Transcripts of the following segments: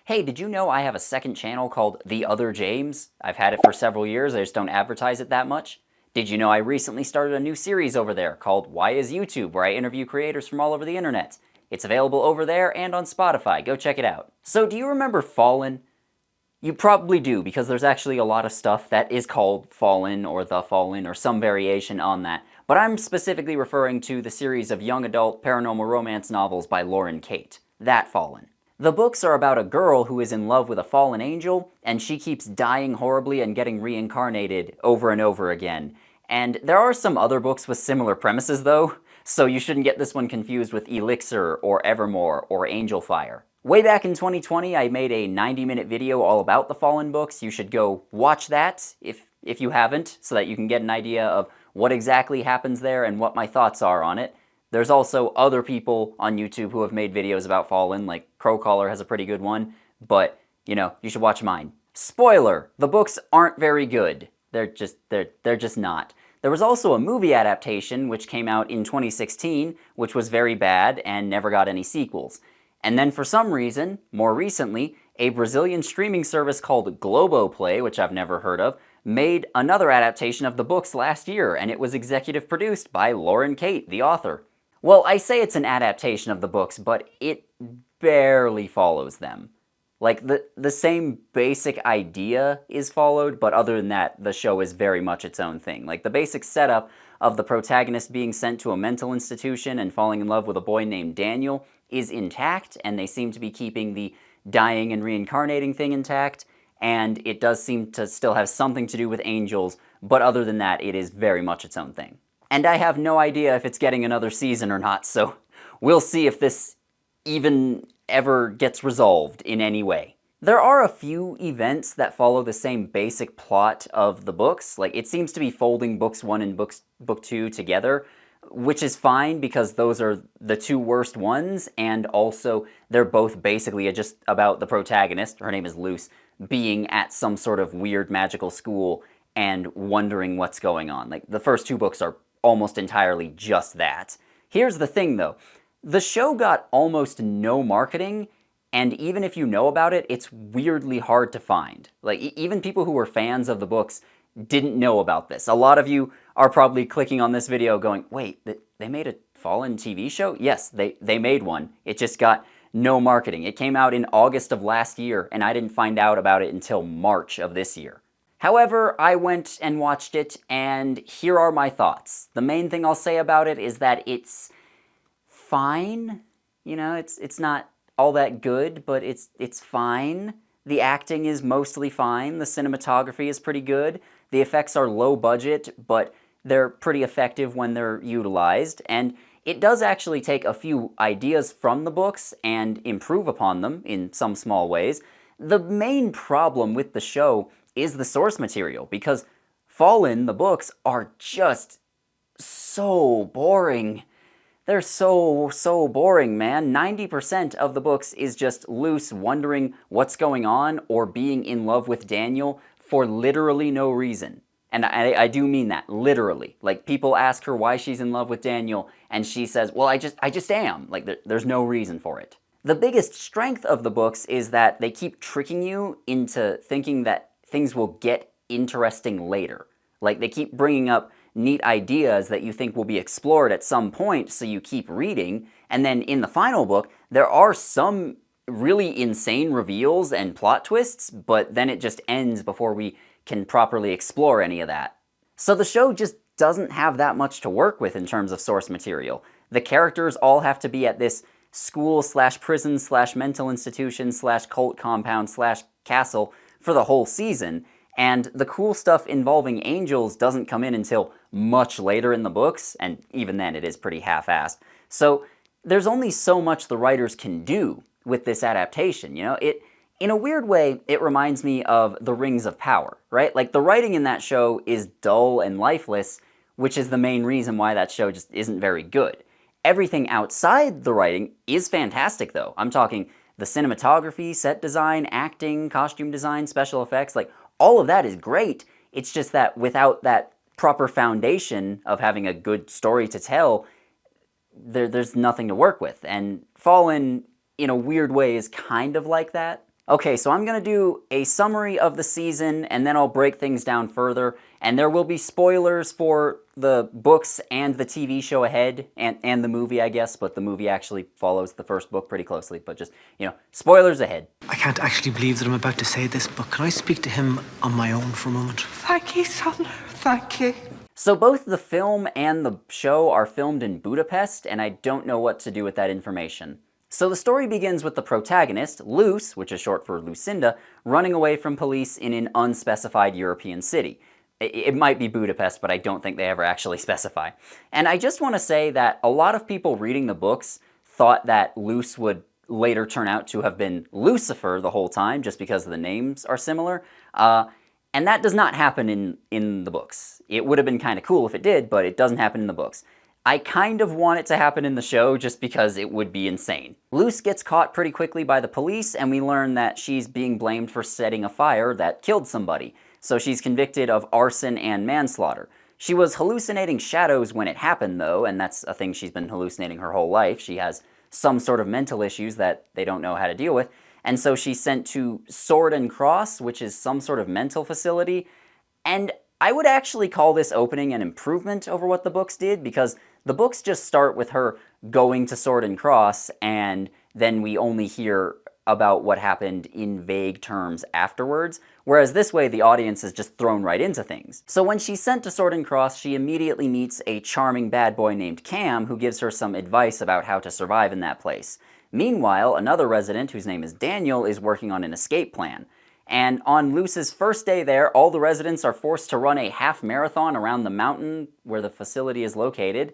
Hey, did you know I have a second channel called The Other James? I've had it for several years, I just don't advertise it that much. Did you know I recently started a new series over there called Why Is YouTube, where I interview creators from all over the internet? It's available over there and on Spotify, go check it out. So do you remember Fallen? You probably do, because there's actually a lot of stuff that is called Fallen or The Fallen or some variation on that, but I'm specifically referring to the series of young adult paranormal romance novels by Lauren Kate. That Fallen. The books are about a girl who is in love with a fallen angel, and she keeps dying horribly and getting reincarnated over and over again. And there are some other books with similar premises though, so you shouldn't get this one confused with Elixir or Evermore or Angel Fire. Way back in 2020, I made a 90-minute video all about the Fallen books. You should go watch that if you haven't, so that you can get an idea of what exactly happens there and what my thoughts are on it. There's also other people on YouTube who have made videos about Fallen, like Crowcaller has a pretty good one, but, you know, you should watch mine. Spoiler! The books aren't very good. They're just not. There was also a movie adaptation which came out in 2016, which was very bad and never got any sequels. And then for some reason, more recently, a Brazilian streaming service called Globoplay, which I've never heard of, made another adaptation of the books last year, and it was executive produced by Lauren Kate, the author. Well, I say it's an adaptation of the books, but it barely follows them. Like, the same basic idea is followed, but other than that, the show is very much its own thing. Like, the basic setup of the protagonist being sent to a mental institution and falling in love with a boy named Daniel is intact, and they seem to be keeping the dying and reincarnating thing intact, and it does seem to still have something to do with angels, but other than that, it is very much its own thing. And I have no idea if it's getting another season or not, so we'll see if this even ever gets resolved in any way. There are a few events that follow the same basic plot of the books. Like, it seems to be folding books 1 and book 2 together, which is fine because those are the two worst ones, and also they're both basically just about the protagonist, her name is Luce, being at some sort of weird magical school and wondering what's going on. Like, the first two books are almost entirely just that. Here's the thing though, the show got almost no marketing, and even if you know about it, it's weirdly hard to find. Like, even people who were fans of the books didn't know about this. A lot of you are probably clicking on this video going, wait, they made a Fallen TV show? Yes, they made one. It just got no marketing. It came out in August of last year, and I didn't find out about it until March of this year. However, I went and watched it, and here are my thoughts. The main thing I'll say about it is that it's fine. You know, it's not all that good, but it's fine. The acting is mostly fine. The cinematography is pretty good. The effects are low budget, but they're pretty effective when they're utilized, and it does actually take a few ideas from the books and improve upon them in some small ways. The main problem with the show is the source material, because Fallen, the books, are just so boring. They're so boring, man. 90% of the books is just Luce wondering what's going on or being in love with Daniel for literally no reason. And I do mean that, literally. Like, people ask her why she's in love with Daniel, and she says, well, I just am. Like, there's no reason for it. The biggest strength of the books is that they keep tricking you into thinking that things will get interesting later. Like, they keep bringing up neat ideas that you think will be explored at some point, so you keep reading, and then in the final book, there are some really insane reveals and plot twists, but then it just ends before we can properly explore any of that. So the show just doesn't have that much to work with in terms of source material. The characters all have to be at this school/prison/mental institution/cult compound/castle for the whole season, and the cool stuff involving angels doesn't come in until much later in the books, and even then it is pretty half-assed. So there's only so much the writers can do with this adaptation, you know? In a weird way, it reminds me of The Rings of Power, right? Like, the writing in that show is dull and lifeless, which is the main reason why that show just isn't very good. Everything outside the writing is fantastic, though. I'm talking the cinematography, set design, acting, costume design, special effects, like, all of that is great. It's just that without that proper foundation of having a good story to tell, there's nothing to work with. And Fallen, in a weird way, is kind of like that. Okay, so I'm going to do a summary of the season, and then I'll break things down further, and there will be spoilers for the books and the TV show ahead, and the movie, I guess, but the movie actually follows the first book pretty closely, but just, spoilers ahead. I can't actually believe that I'm about to say this, but can I speak to him on my own for a moment? Thank you, son. Thank you. So both the film and the show are filmed in Budapest, and I don't know what to do with that information. So the story begins with the protagonist, Luce, which is short for Lucinda, running away from police in an unspecified European city. It might be Budapest, but I don't think they ever actually specify. And I just want to say that a lot of people reading the books thought that Luce would later turn out to have been Lucifer the whole time, just because the names are similar. And that does not happen in the books. It would have been kind of cool if it did, but it doesn't happen in the books. I kind of want it to happen in the show just because it would be insane. Luce gets caught pretty quickly by the police, and we learn that she's being blamed for setting a fire that killed somebody. So she's convicted of arson and manslaughter. She was hallucinating shadows when it happened, though, and that's a thing she's been hallucinating her whole life. She has some sort of mental issues that they don't know how to deal with. And so she's sent to Sword and Cross, which is some sort of mental facility. And I would actually call this opening an improvement over what the books did, because the books just start with her going to Sword and Cross, and then we only hear about what happened in vague terms afterwards, whereas this way the audience is just thrown right into things. So when she's sent to Sword and Cross, she immediately meets a charming bad boy named Cam who gives her some advice about how to survive in that place. Meanwhile, another resident, whose name is Daniel, is working on an escape plan. And on Luce's first day there, all the residents are forced to run a half marathon around the mountain where the facility is located.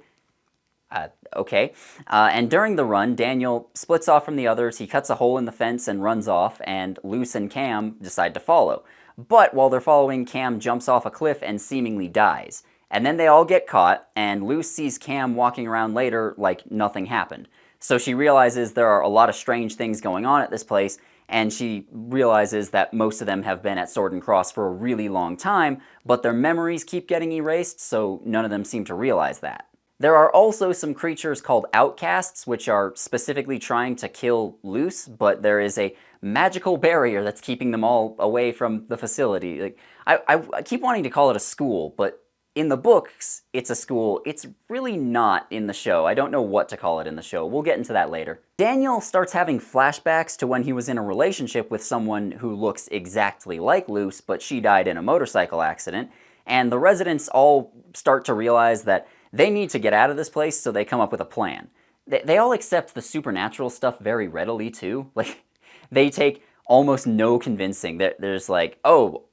And during the run, Daniel splits off from the others, he cuts a hole in the fence and runs off, and Luce and Cam decide to follow. But while they're following, Cam jumps off a cliff and seemingly dies. And then they all get caught, and Luce sees Cam walking around later like nothing happened. So she realizes there are a lot of strange things going on at this place, and she realizes that most of them have been at Sword and Cross for a really long time, but their memories keep getting erased, so none of them seem to realize that. There are also some creatures called outcasts, which are specifically trying to kill Luce, but there is a magical barrier that's keeping them all away from the facility. I keep wanting to call it a school, but in the books, it's a school. It's really not in the show. I don't know what to call it in the show. We'll get into that later. Daniel starts having flashbacks to when he was in a relationship with someone who looks exactly like Luce, but she died in a motorcycle accident, and the residents all start to realize that they need to get out of this place, so they come up with a plan. They all accept the supernatural stuff very readily, too. Like, they take almost no convincing. There's like, oh,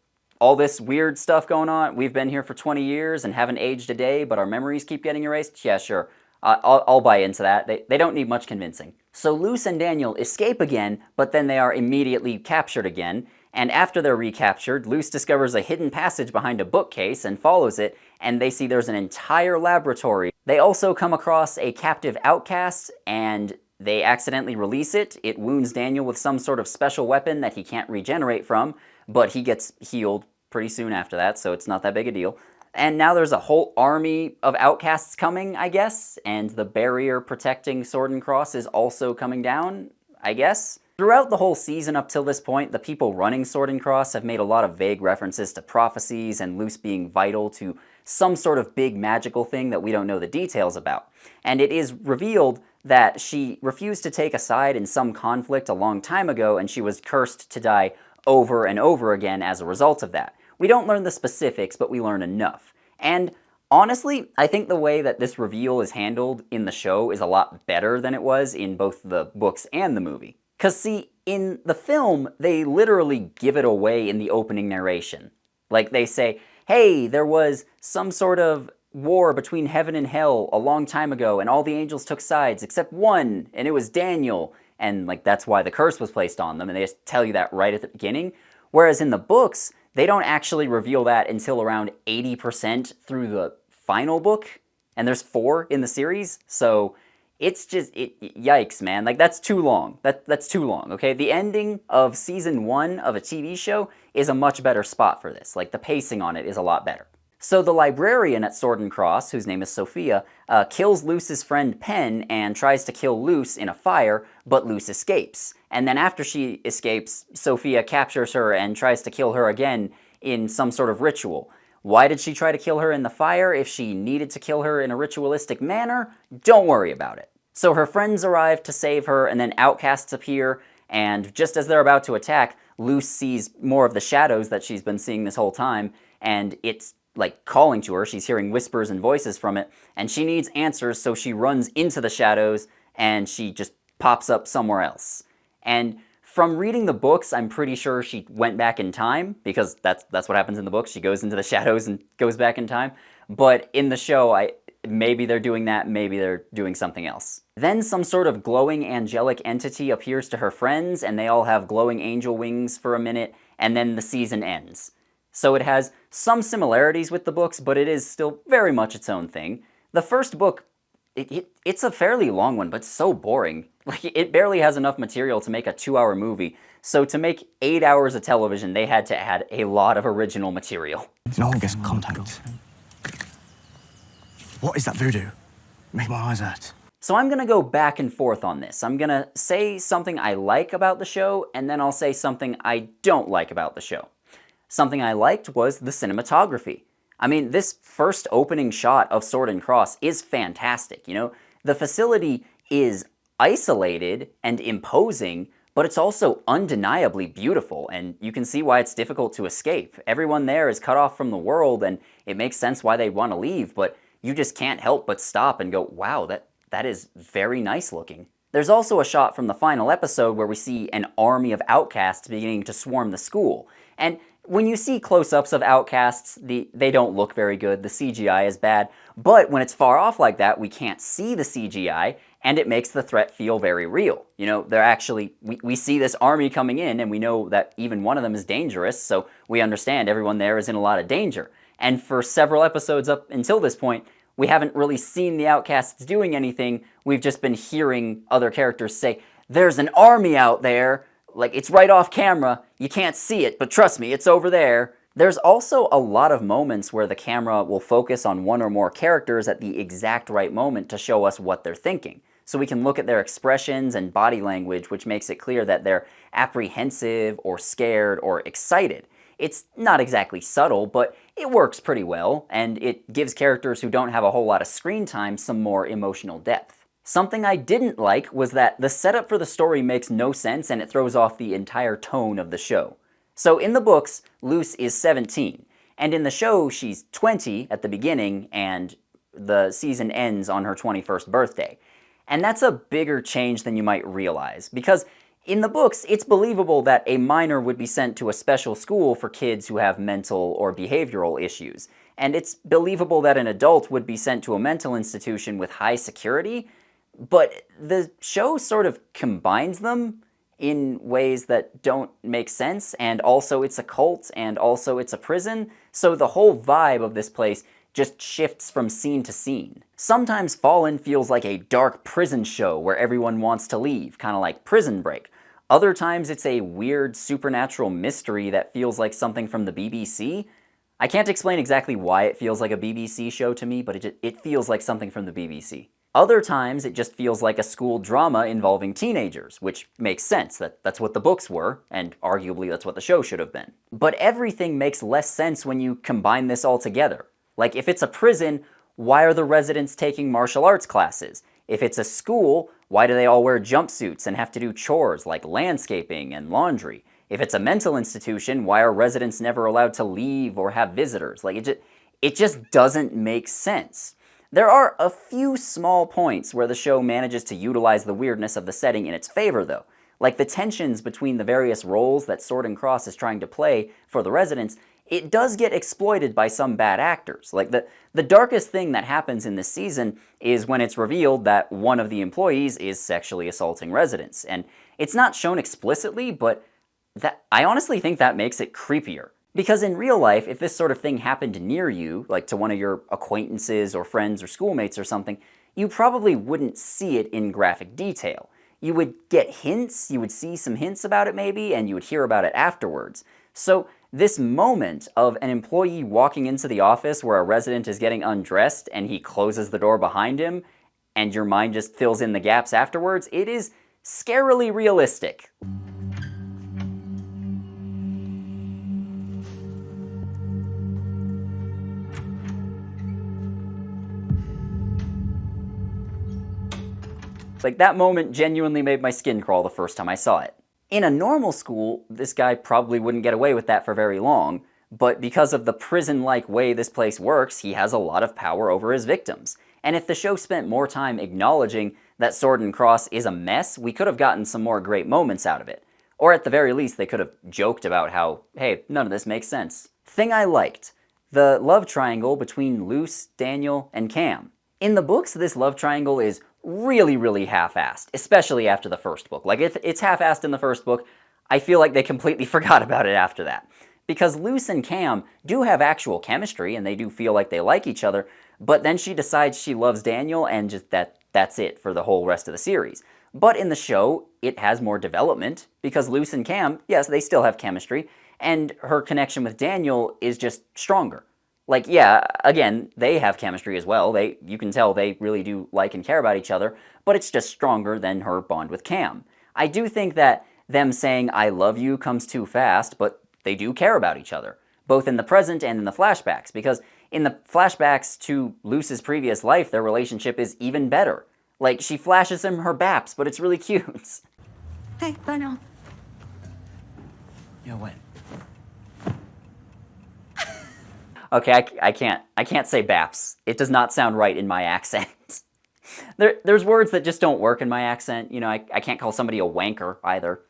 all this weird stuff going on, we've been here for 20 years and haven't aged a day, but our memories keep getting erased? Yeah, sure. I'll buy into that. They don't need much convincing. So Luce and Daniel escape again, but then they are immediately captured again. And after they're recaptured, Luce discovers a hidden passage behind a bookcase and follows it, and they see there's an entire laboratory. They also come across a captive outcast, and they accidentally release it. It wounds Daniel with some sort of special weapon that he can't regenerate from, but he gets healed pretty soon after that, so it's not that big a deal. And now there's a whole army of outcasts coming, I guess, and the barrier protecting Sword and Cross is also coming down, I guess. Throughout the whole season up till this point, the people running Sword and Cross have made a lot of vague references to prophecies and Luce being vital to some sort of big magical thing that we don't know the details about. And it is revealed that she refused to take a side in some conflict a long time ago, and she was cursed to die over and over again as a result of that. We don't learn the specifics, but we learn enough. And honestly, I think the way that this reveal is handled in the show is a lot better than it was in both the books and the movie. Because see, in the film, they literally give it away in the opening narration. Like they say, hey, there was some sort of war between heaven and hell a long time ago, and all the angels took sides except one, and it was Daniel. And like that's why the curse was placed on them, and they just tell you that right at the beginning. Whereas in the books, they don't actually reveal that until around 80% through the final book, and there's 4 in the series, so it's just, yikes, man. Like, that's too long. That's too long, okay? The ending of season 1 of a TV show is a much better spot for this. Like, the pacing on it is a lot better. So the librarian at Sword and Cross, whose name is Sophia, kills Luce's friend Pen and tries to kill Luce in a fire, but Luce escapes. And then after she escapes, Sophia captures her and tries to kill her again in some sort of ritual. Why did she try to kill her in the fire if she needed to kill her in a ritualistic manner? Don't worry about it. So her friends arrive to save her, and then outcasts appear, and just as they're about to attack, Luce sees more of the shadows that she's been seeing this whole time, and it's like calling to her. She's hearing whispers and voices from it, and she needs answers, so she runs into the shadows, and she just pops up somewhere else. And from reading the books, I'm pretty sure she went back in time, because that's what happens in the books. She goes into the shadows and goes back in time. But in the show, maybe they're doing that, maybe they're doing something else. Then some sort of glowing angelic entity appears to her friends, and they all have glowing angel wings for a minute, and then the season ends. So it has some similarities with the books, but it is still very much its own thing. The first book, it's a fairly long one, but so boring. Like, it barely has enough material to make a 2-hour movie. So to make 8 hours of television, they had to add a lot of original material. Analogous contact. What is that voodoo? Make my eyes hurt. So I'm going to go back and forth on this. I'm going to say something I like about the show, and then I'll say something I don't like about the show. Something I liked was the cinematography. I mean, this first opening shot of Sword and Cross is fantastic, you know? The facility is isolated and imposing, but it's also undeniably beautiful, and you can see why it's difficult to escape. Everyone there is cut off from the world, and it makes sense why they'd want to leave, but you just can't help but stop and go, wow, that is very nice looking. There's also a shot from the final episode where we see an army of outcasts beginning to swarm the school, and when you see close-ups of outcasts, they don't look very good, the CGI is bad, but when it's far off like that, we can't see the CGI, and it makes the threat feel very real. You know, they're actually, we see this army coming in, and we know that even one of them is dangerous, so we understand everyone there is in a lot of danger. And for several episodes up until this point, we haven't really seen the outcasts doing anything, we've just been hearing other characters say, "There's an army out there," like, it's right off camera, you can't see it, but trust me, it's over there. There's also a lot of moments where the camera will focus on one or more characters at the exact right moment to show us what they're thinking. So we can look at their expressions and body language, which makes it clear that they're apprehensive or scared or excited. It's not exactly subtle, but it works pretty well, and it gives characters who don't have a whole lot of screen time some more emotional depth. Something I didn't like was that the setup for the story makes no sense and it throws off the entire tone of the show. So in the books, Luce is 17, and in the show she's 20 at the beginning, and the season ends on her 21st birthday. And that's a bigger change than you might realize, because in the books, it's believable that a minor would be sent to a special school for kids who have mental or behavioral issues, and it's believable that an adult would be sent to a mental institution with high security, but the show sort of combines them in ways that don't make sense, and also it's a cult, and also it's a prison, so the whole vibe of this place just shifts from scene to scene. Sometimes Fallen feels like a dark prison show where everyone wants to leave, kind of like Prison Break. Other times it's a weird supernatural mystery that feels like something from the BBC. I can't explain exactly why it feels like a BBC show to me, but it feels like something from the BBC. Other times, it just feels like a school drama involving teenagers, which makes sense. That's what the books were, and arguably that's what the show should have been. But everything makes less sense when you combine this all together. Like, if it's a prison, why are the residents taking martial arts classes? If it's a school, why do they all wear jumpsuits and have to do chores like landscaping and laundry? If it's a mental institution, why are residents never allowed to leave or have visitors? Like, it just doesn't make sense. There are a few small points where the show manages to utilize the weirdness of the setting in its favor, though. Like the tensions between the various roles that Sword and Cross is trying to play for the residents, it does get exploited by some bad actors. Like the darkest thing that happens in this season is when it's revealed that one of the employees is sexually assaulting residents. And it's not shown explicitly, but I honestly think that makes it creepier. Because in real life, if this sort of thing happened near you, like to one of your acquaintances or friends or schoolmates or something, you probably wouldn't see it in graphic detail. You would get hints, you would see some hints about it maybe, and you would hear about it afterwards. So This moment of an employee walking into the office where a resident is getting undressed and he closes the door behind him and your mind just fills in the gaps afterwards, it is scarily realistic. Like, that moment genuinely made my skin crawl the first time I saw it. In a normal school, this guy probably wouldn't get away with that for very long, but because of the prison-like way this place works, he has a lot of power over his victims. And if the show spent more time acknowledging that Sword and Cross is a mess, we could have gotten some more great moments out of it. Or at the very least, they could have joked about how, hey, none of this makes sense. Thing I liked: the love triangle between Luce, Daniel, and Cam. In the books, this love triangle is really half-assed, especially after the first book. Like, if it's half-assed in the first book, I feel like they completely forgot about it after that. Because Luce and Cam do have actual chemistry, and they do feel like they like each other, but then she decides she loves Daniel, and just that's it for the whole rest of the series. But in the show, it has more development, because Luce and Cam, yes, they still have chemistry, and her connection with Daniel is just stronger. Like, yeah, again, they have chemistry as well. You can tell they really do like and care about each other, but it's just stronger than her bond with Cam. I do think that them saying "I love you" comes too fast, but they do care about each other, both in the present and in the flashbacks, because in the flashbacks to Luce's previous life, their relationship is even better. Like, she flashes him her baps, but it's really cute. Hey, Bono. You're wet. Okay, I can't say baps. It does not sound right in my accent. There's words that just don't work in my accent. You know, I can't call somebody a wanker either.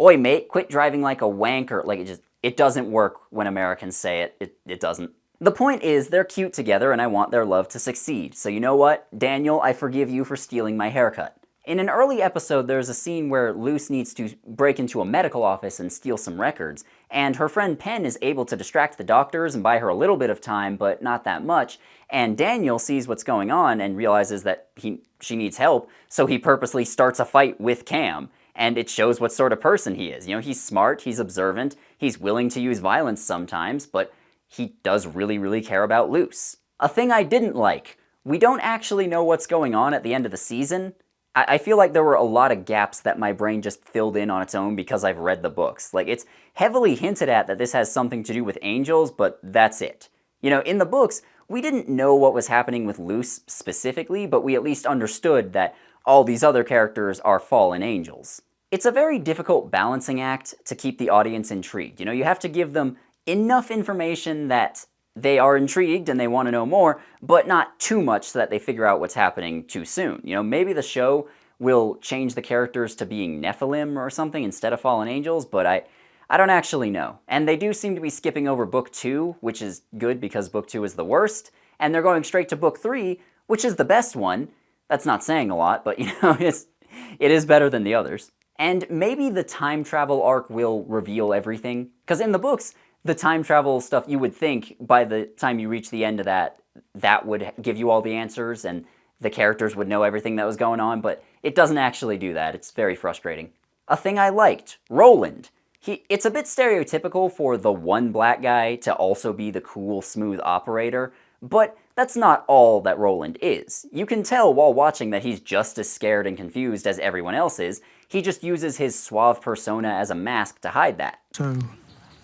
Oi, mate, quit driving like a wanker. Like, it doesn't work when Americans say it. It doesn't. The point is, they're cute together and I want their love to succeed. So you know what? Daniel, I forgive you for stealing my haircut. In an early episode, there's a scene where Luce needs to break into a medical office and steal some records, and her friend Penn is able to distract the doctors and buy her a little bit of time, but not that much, and Daniel sees what's going on and realizes that she needs help, so he purposely starts a fight with Cam, and it shows what sort of person he is. You know, he's smart, he's observant, he's willing to use violence sometimes, but he does really care about Luce. A thing I didn't like: we don't actually know what's going on at the end of the season. I feel like there were a lot of gaps that my brain just filled in on its own because I've read the books. Like, it's heavily hinted at that this has something to do with angels, but that's it. You know, in the books, we didn't know what was happening with Luce specifically, but we at least understood that all these other characters are fallen angels. It's a very difficult balancing act to keep the audience intrigued. You know, you have to give them enough information that they are intrigued and they want to know more, but not too much so that they figure out what's happening too soon. You know, maybe the show will change the characters to being Nephilim or something instead of fallen angels, but I don't actually know. And they do seem to be skipping over book 2, which is good because book 2 is the worst, and they're going straight to book 3, which is the best one. That's not saying a lot, but you know, it is better than the others. And maybe the time travel arc will reveal everything, because in the books, the time travel stuff, you would think by the time you reach the end of that would give you all the answers and the characters would know everything that was going on, but it doesn't actually do that. It's very frustrating. A thing I liked: Roland. It's a bit stereotypical for the one black guy to also be the cool, smooth operator, but that's not all that Roland is. You can tell while watching that he's just as scared and confused as everyone else is. He just uses his suave persona as a mask to hide that. So,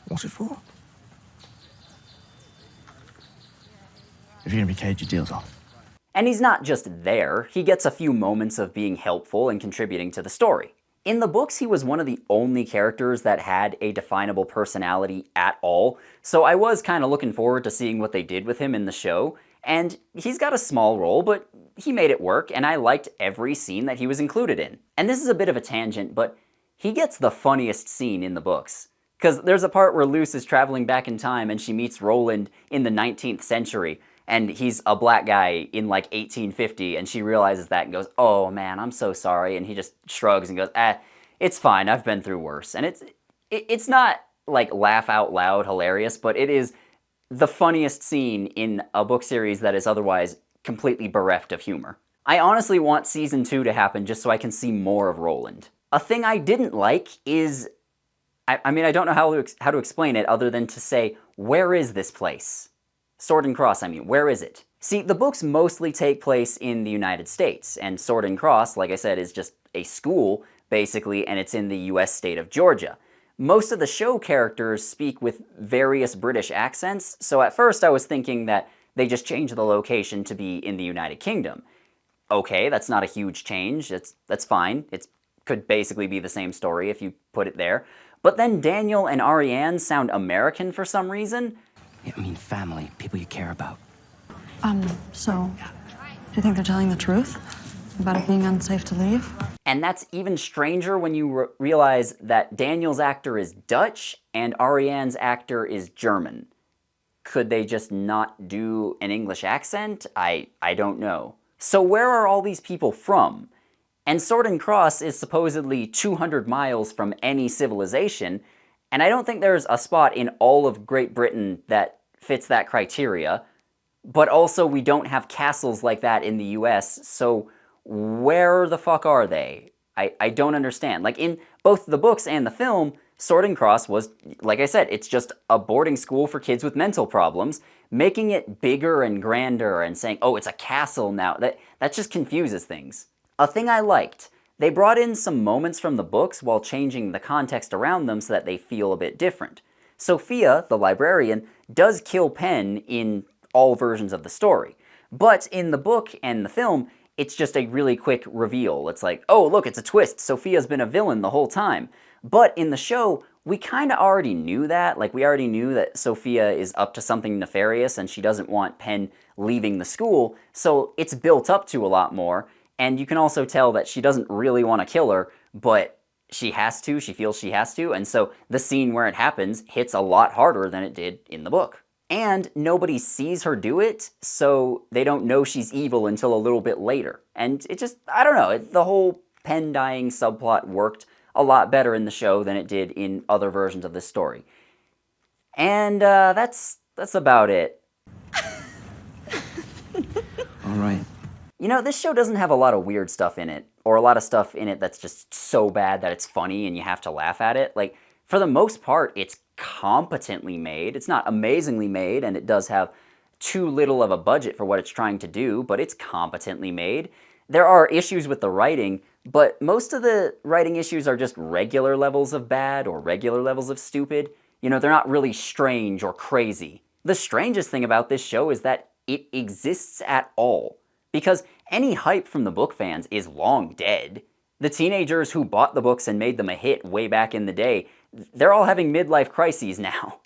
what's it for? If you're gonna be caged, your deal's off. And he's not just there, he gets a few moments of being helpful and contributing to the story. In the books, he was one of the only characters that had a definable personality at all, so I was kind of looking forward to seeing what they did with him in the show, and he's got a small role, but he made it work, and I liked every scene that he was included in. And this is a bit of a tangent, but he gets the funniest scene in the books. Because there's a part where Luce is traveling back in time and she meets Roland in the 19th century, and he's a black guy in like 1850, and she realizes that and goes, "Oh man, I'm so sorry," and he just shrugs and goes, "It's fine, I've been through worse." And it's not like laugh out loud hilarious, but it is the funniest scene in a book series that is otherwise completely bereft of humor. I honestly want season 2 to happen just so I can see more of Roland. A thing I didn't like is I mean, I don't know how to explain it other than to say, where is this place? Sword and Cross, I mean, where is it? See, the books mostly take place in the United States, and Sword and Cross, like I said, is just a school, basically, and it's in the US state of Georgia. Most of the show characters speak with various British accents, so at first I was thinking that they just changed the location to be in the United Kingdom. Okay, that's not a huge change, that's fine. It could basically be the same story if you put it there. But then Daniel and Ariane sound American for some reason. Yeah, I mean family, people you care about. So, do you think they're telling the truth about it being unsafe to leave? And that's even stranger when you realize that Daniel's actor is Dutch and Ariane's actor is German. Could they just not do an English accent? I don't know. So where are all these people from? And Sword and Cross is supposedly 200 miles from any civilization, and I don't think there's a spot in all of Great Britain that fits that criteria. But also, we don't have castles like that in the US, so where the fuck are they? I don't understand. Like, in both the books and the film, Sword and Cross was, like I said, it's just a boarding school for kids with mental problems. Making it bigger and grander and saying, oh, it's a castle now, that just confuses things. A thing I liked, they brought in some moments from the books while changing the context around them so that they feel a bit different. Sophia, the librarian, does kill Penn in all versions of the story. But in the book and the film, it's just a really quick reveal. It's like, oh, look, it's a twist. Sophia's been a villain the whole time. But in the show, we kind of already knew that. Like, we already knew that Sophia is up to something nefarious and she doesn't want Penn leaving the school. So it's built up to a lot more. And you can also tell that she doesn't really want to kill her, but she has to. She feels she has to. And so the scene where it happens hits a lot harder than it did in the book. And nobody sees her do it, so they don't know she's evil until a little bit later. And it just, I don't know, the whole Penn dying subplot worked a lot better in the show than it did in other versions of this story. And that's about it. All right. You know, this show doesn't have a lot of weird stuff in it, or a lot of stuff in it that's just so bad that it's funny and you have to laugh at it. Like, for the most part, it's competently made. It's not amazingly made, and it does have too little of a budget for what it's trying to do, but it's competently made. There are issues with the writing, but most of the writing issues are just regular levels of bad or regular levels of stupid. You know, they're not really strange or crazy. The strangest thing about this show is that it exists at all, because any hype from the book fans is long dead. The teenagers who bought the books and made them a hit way back in the day, they're all having midlife crises now.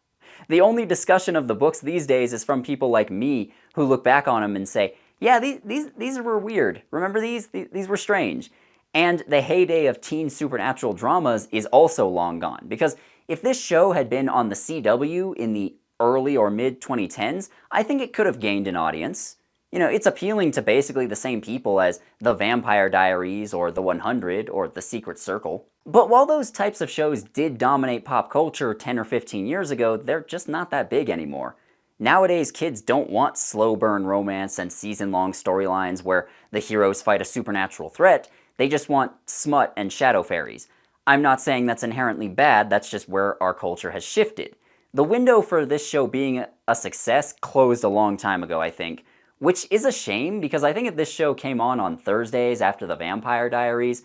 The only discussion of the books these days is from people like me who look back on them and say, yeah, these were weird. Remember these? These were strange. And the heyday of teen supernatural dramas is also long gone. Because if this show had been on the CW in the early or mid-2010s, I think it could have gained an audience. You know, it's appealing to basically the same people as The Vampire Diaries or The 100 or The Secret Circle. But while those types of shows did dominate pop culture 10 or 15 years ago, they're just not that big anymore. Nowadays, kids don't want slow burn romance and season-long storylines where the heroes fight a supernatural threat. They just want smut and shadow fairies. I'm not saying that's inherently bad, that's just where our culture has shifted. The window for this show being a success closed a long time ago, I think. Which is a shame, because I think if this show came on Thursdays after The Vampire Diaries,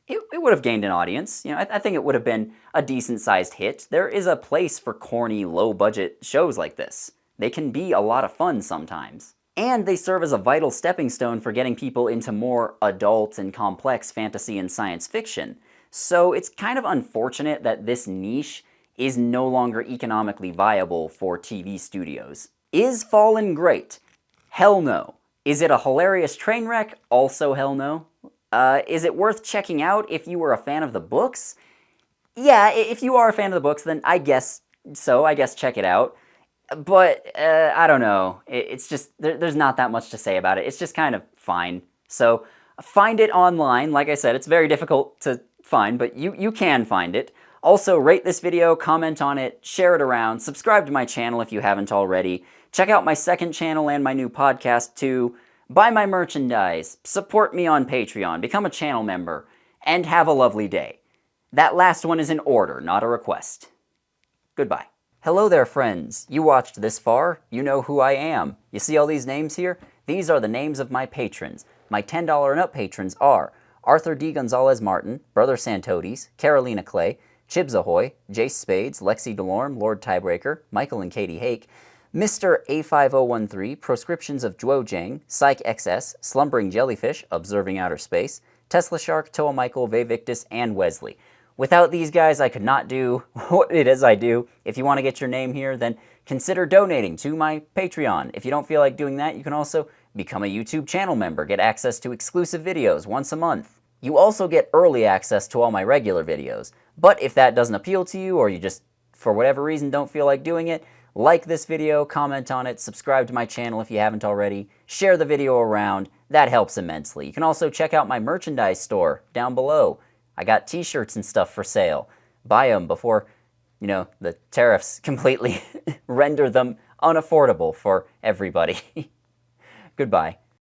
it would have gained an audience. You know, I think it would have been a decent-sized hit. There is a place for corny, low-budget shows like this. They can be a lot of fun sometimes. And they serve as a vital stepping stone for getting people into more adult and complex fantasy and science fiction. So it's kind of unfortunate that this niche is no longer economically viable for TV studios. Is Fallen great? Hell no. Is it a hilarious train wreck? Also hell no. Is it worth checking out if you were a fan of the books? Yeah, if you are a fan of the books, then I guess so. I guess check it out. But, I don't know. It's just, there's not that much to say about it. It's just kind of fine. So, find it online. Like I said, it's very difficult to find, but you can find it. Also, rate this video, comment on it, share it around, subscribe to my channel if you haven't already. Check out my second channel and my new podcast too. Buy my merchandise, support me on Patreon, become a channel member, and have a lovely day. That last one is an order, not a request. Goodbye. Hello there, friends. You watched this far. You know who I am. You see all these names here? These are the names of my patrons. My $10 and up patrons are Arthur D. Gonzalez Martin, Brother Santodes, Carolina Clay, Chibs Ahoy, Jace Spades, Lexi DeLorme, Lord Tiebreaker, Michael and Katie Hake, Mr. A5013, Proscriptions of Zhuo Jang, Psych XS, Slumbering Jellyfish, Observing Outer Space, Tesla Shark, Toa Michael, Vevictus, and Wesley. Without these guys, I could not do what it is I do. If you want to get your name here, then consider donating to my Patreon. If you don't feel like doing that, you can also become a YouTube channel member, get access to exclusive videos once a month. You also get early access to all my regular videos. But if that doesn't appeal to you, or you just, for whatever reason, don't feel like doing it, like this video, comment on it, subscribe to my channel if you haven't already, share the video around, that helps immensely. You can also check out my merchandise store down below. I got t-shirts and stuff for sale. Buy them before, the tariffs completely render them unaffordable for everybody. Goodbye.